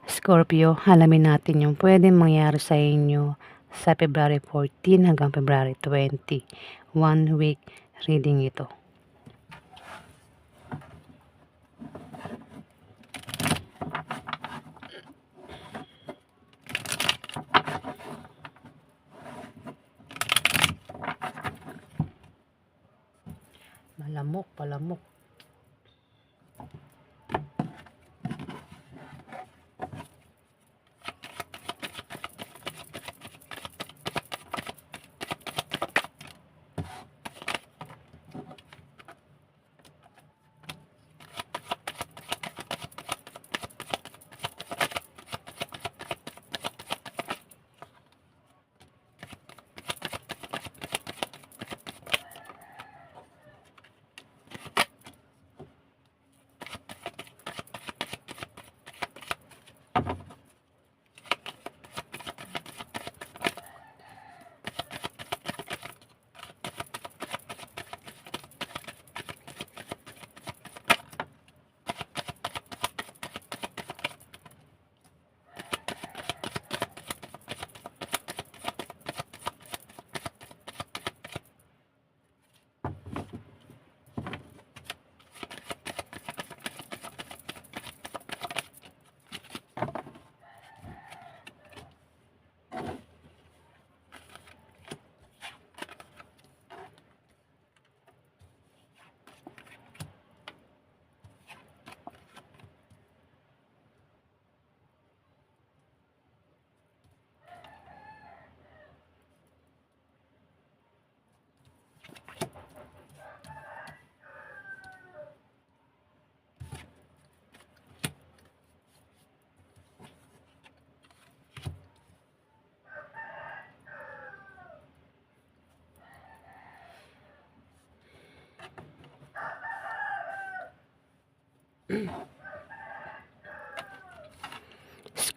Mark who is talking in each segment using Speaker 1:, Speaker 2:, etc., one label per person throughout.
Speaker 1: Scorpio, alamin natin yung pwedeng mangyari sa inyo sa February 14 hanggang February 20. 1 week reading ito. Malamok, palamok.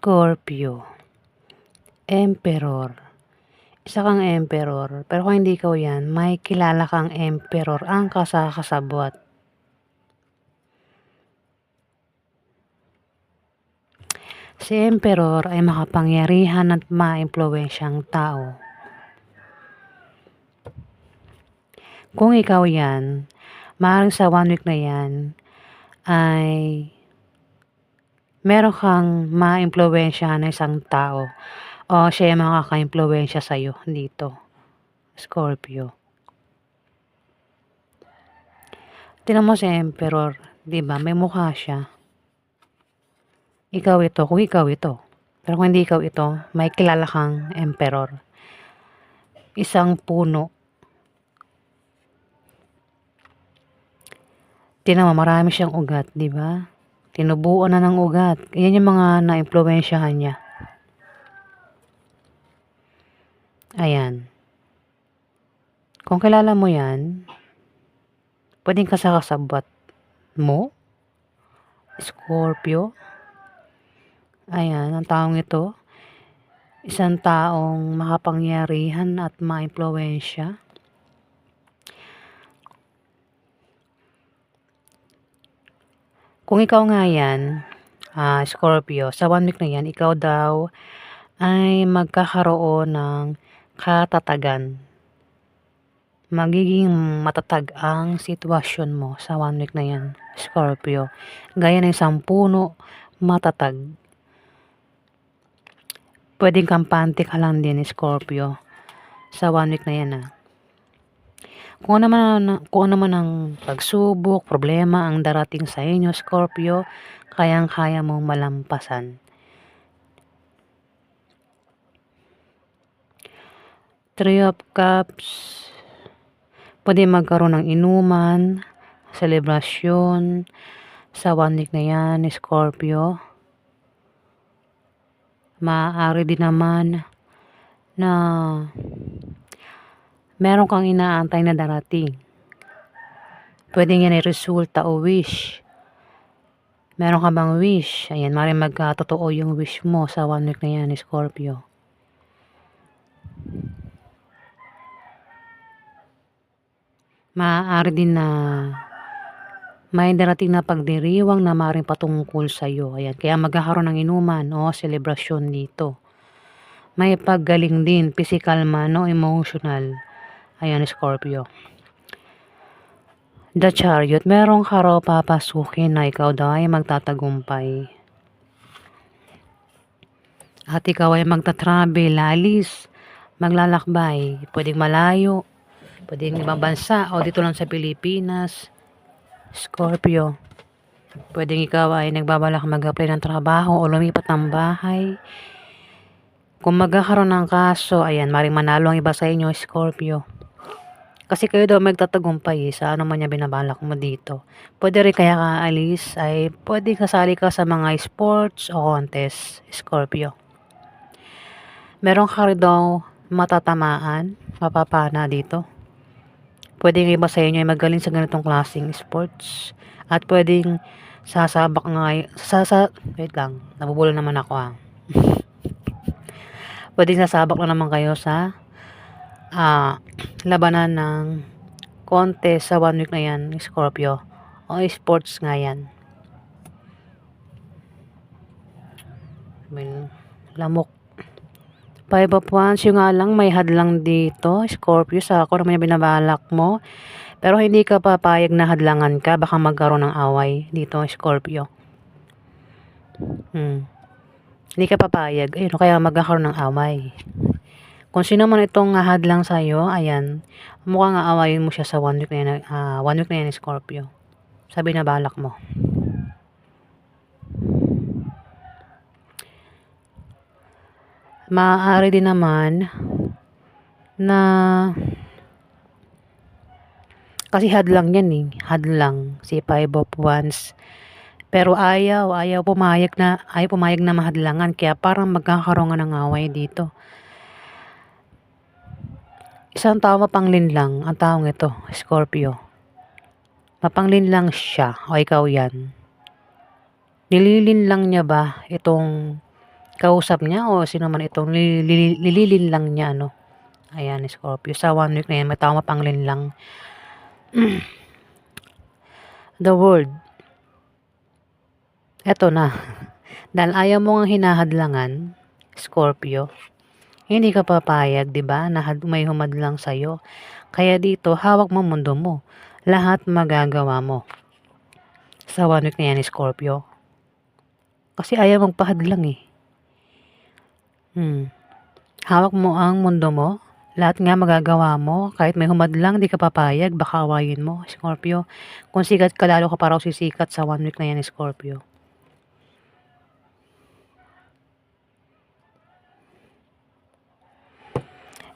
Speaker 1: Scorpio, Emperor. Isa kang Emperor, pero kung hindi ikaw yan, may kilala kang Emperor ang kasakasabwat. Si Emperor ay makapangyarihan at maimpluwensyang tao. Kung ikaw yan, maaaring sa 1 week na yan ay meron kang maimpluwensyahan na isang tao o siya yung makaka-impluwensya sa'yo dito, Scorpio. Tingnan mo si Emperor, di ba? May mukha siya. Ikaw ito, kung ikaw ito. Pero kung hindi ikaw ito, may kilala kang Emperor. Isang puno. Tingnan mo, marami siyang ugat, di ba? Tinubuan na ng ugat. Yan yung mga na-impluwensyahan niya. Ayan. Kung kilala mo yan, pwedeng kasakasabwat mo, Scorpio. Ayan, ang taong ito, isang taong makapangyarihan at maimpluwensya. Kung ikaw nga yan, Scorpio, sa 1 week na yan, ikaw daw ay magkakaroon ng katatagan. Magiging matatag ang sitwasyon mo sa 1 week na yan, Scorpio. Gaya ng isang puno, matatag. Pwedeng kampante ka lang din, Scorpio, sa 1 week na yan. Kung ano man ang pagsubok, problema ang darating sa inyo, Scorpio, kayang-kaya mong malampasan. Three of Cups. Pwede magkaroon ng inuman, selebrasyon sa 1 week na yan, Scorpio. Maaari din naman na meron kang inaantay na darating. Pwede yan ay resulta o wish. Meron ka bang wish? Ayan, maaaring magkatotoo yung wish mo sa 1 week na yan, Scorpio. Maaari din na May darating na pagdiriwang na maaaring patungkol sa'yo, ayan. Kaya magkakaroon ng inuman o selebrasyon dito. May paggaling din, physical man o emotional. Ayan, Scorpio. The Chariot, meron ka raw papasukin na ikaw daw ay magtatagumpay. At ikaw ay magta-travel, alis, maglalakbay. Pwedeng malayo, pwedeng ibang bansa o dito lang sa Pilipinas. Scorpio, pwedeng ikaw ay nagbabalak mag-apply ng trabaho o lumipat ng bahay. Kung magkakaroon ng kaso, ayan, maring manalo ang iba sa inyo, Scorpio. Kasi kayo daw magtatagumpay sa ano man yung binabalak mo dito. Pwede rin kaya ka alis ay pwede kasali ka sa mga sports o contest, Scorpio. Meron ka rin daw matatamaan, mapapana dito. Pwedeng iba sa inyo ay magaling sa ganitong klaseng sports. At pwedeng sasabak nga, wait lang, nabubulol naman ako Pwedeng sasabak na naman kayo sa labanan ng contest sa 1 week na yan, Scorpio. O sports nga yan. Lamok. 5 of Wands, yung nga lang may hadlang dito, Scorpio, sa ako naman yung binabalak mo. Pero hindi ka papayag na hadlangan ka, baka magkaroon ng away dito, Scorpio. Hindi ka papayag, ayun, kaya magkakaroon ng away. Kung sino man itong hadlang sa'yo, ayan, mukhang aawayin mo siya sa 1 week na yan, 1 week na yan, Scorpio. Sabi na balak mo. Maaari din naman na kasi hadlang yan hadlang si 5 of Wands. Pero ayaw pumayag na mahadlangan, kaya parang magkakaroon ng away dito. Isang tao mapanglinlang ang taong ito, Scorpio. Mapanglinlang siya o ikaw yan. Nililinlang niya ba itong kausap niya o sino man itong nililinlang niya, no? Ayan, Scorpio. Sa 1 week na yan, may tao mapanglinlang. The World. Eto na. Dahil ayaw mo nga hinahadlangan, Scorpio, hindi ka papayag, 'di ba? Na may humadlang sa iyo. Kaya dito, hawak mo mundo mo. Lahat magagawa mo. Sa 1 week na yan, Scorpio. Kasi ayaw magpahadlang Hawak mo ang mundo mo. Lahat nga magagawa mo. Kahit may humadlang, di ka papayag. Baka awayin mo, Scorpio. Kung sikat ka, lalo ka pa raw sisikat sa 1 week na yan, Scorpio.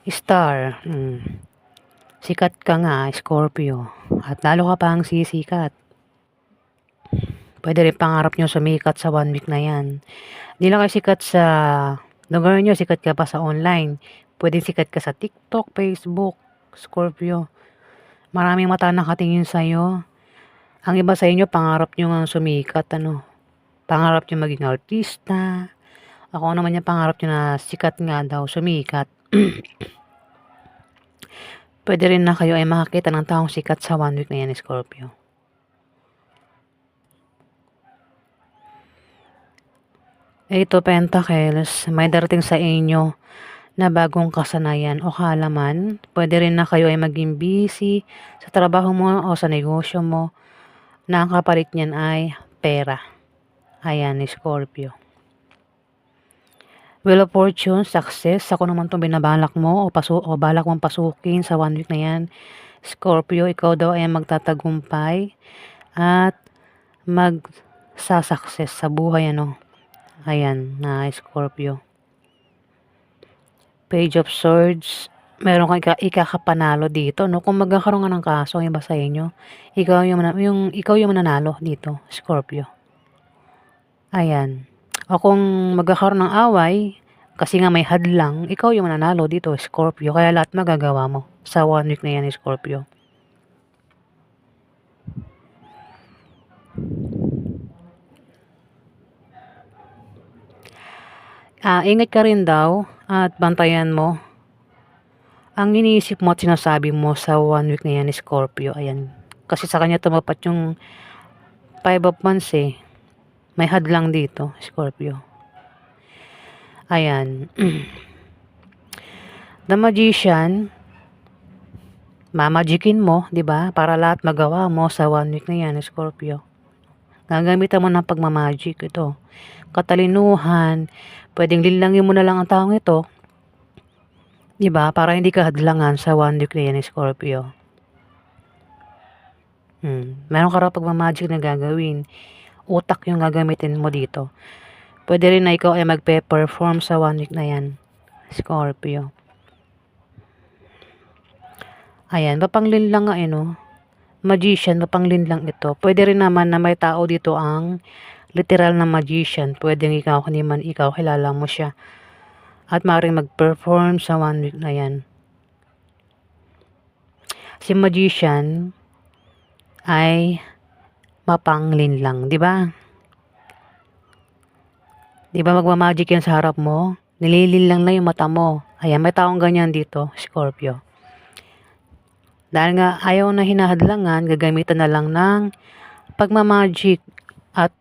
Speaker 1: Star. Sikat ka nga, Scorpio. At lalo ka pang sisikat. Pwede rin pangarap nyo sumikat sa 1 week na yan. Di lang kayo sikat sa lugar nyo, sikat ka pa sa online. Pwede sikat ka sa TikTok, Facebook, Scorpio. Maraming mata nakatingin sa'yo. Ang iba sa inyo, pangarap nyo nga sumikat, Pangarap nyo maging artista. Ako naman yung pangarap nyo na sikat nga daw, sumikat. Pwede rin na kayo ay makakita ng taong sikat sa 1 week na yan, Scorpio. Ito, Pentacles, may darating sa inyo na bagong kasanayan o halaman. Pwede rin na kayo ay maging busy sa trabaho mo o sa negosyo mo na ang kapalit niyan ay pera. Ayan, Scorpio. Wheel of Fortune, success. Ako naman itong binabalak mo o balak mong pasukin sa 1 week na yan. Scorpio, ikaw daw ay magtatagumpay at magsasucess sa buhay, Ayan, na Scorpio. Page of Swords, meron kang ikakapanalo dito, no? Kung magkakaroon nga ng kaso, yung iba sa inyo, ikaw yung mananalo dito, Scorpio. Ayan. O kung magkakaroon ng away, kasi nga may hadlang, ikaw yung mananalo dito, Scorpio. Kaya lahat magagawa mo sa 1 week na yan, Scorpio. Ingat ka rin daw at bantayan mo ang iniisip mo at sinasabi mo sa 1 week na yan, Scorpio. Ayan. Kasi sa kanya tumapat yung 5 of Wands eh. May hadlang dito, Scorpio. Ayan. The Magician, mamagikin mo, 'di ba? Para lahat magawa mo sa 1 week na 'yan, Scorpio. Gagamitan mo ng pagmamagic ito. Katalinuhan, pwedeng linlangin mo na lang ang taong ito, 'di ba? Para hindi ka hadlangan sa 1 week na 'yan, Scorpio. Meron ka raw pagmamagic na gagawin. Utak yung gagamitin mo dito. Pwede rin na ikaw ay magpe-perform sa 1 week na 'yan, Scorpio. Ayan, mapanglinlang nga no. Magician, mapanglinlang ito. Pwede rin naman na may tao dito ang literal na magician. Pwedeng ikaw, hindi man ikaw, kilala mo siya. At maaaring mag-perform sa 1 week na 'yan. Si Magician ay mapanglinlang, 'di ba? 'Di ba magma-magic 'yan sa harap mo? Nililinlang na yung mata mo. Ayan, may taong ganyan dito, Scorpio. Dahil nga ayaw na hinahadlangan, gagamitan na lang ng pagmamagic at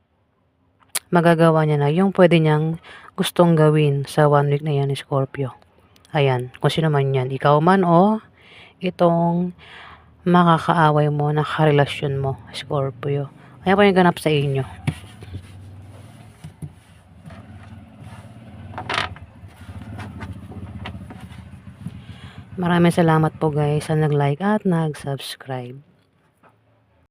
Speaker 1: magagawa niya na yung pwede niyang gustong gawin sa 1 week na 'yan, Scorpio. Ayan, kung sino man 'yan, ikaw man o itong makakaaway mo na karelasyon mo, Scorpio. Ayan po yung ganap sa inyo. Maraming salamat po guys sa nag-like at nag-subscribe.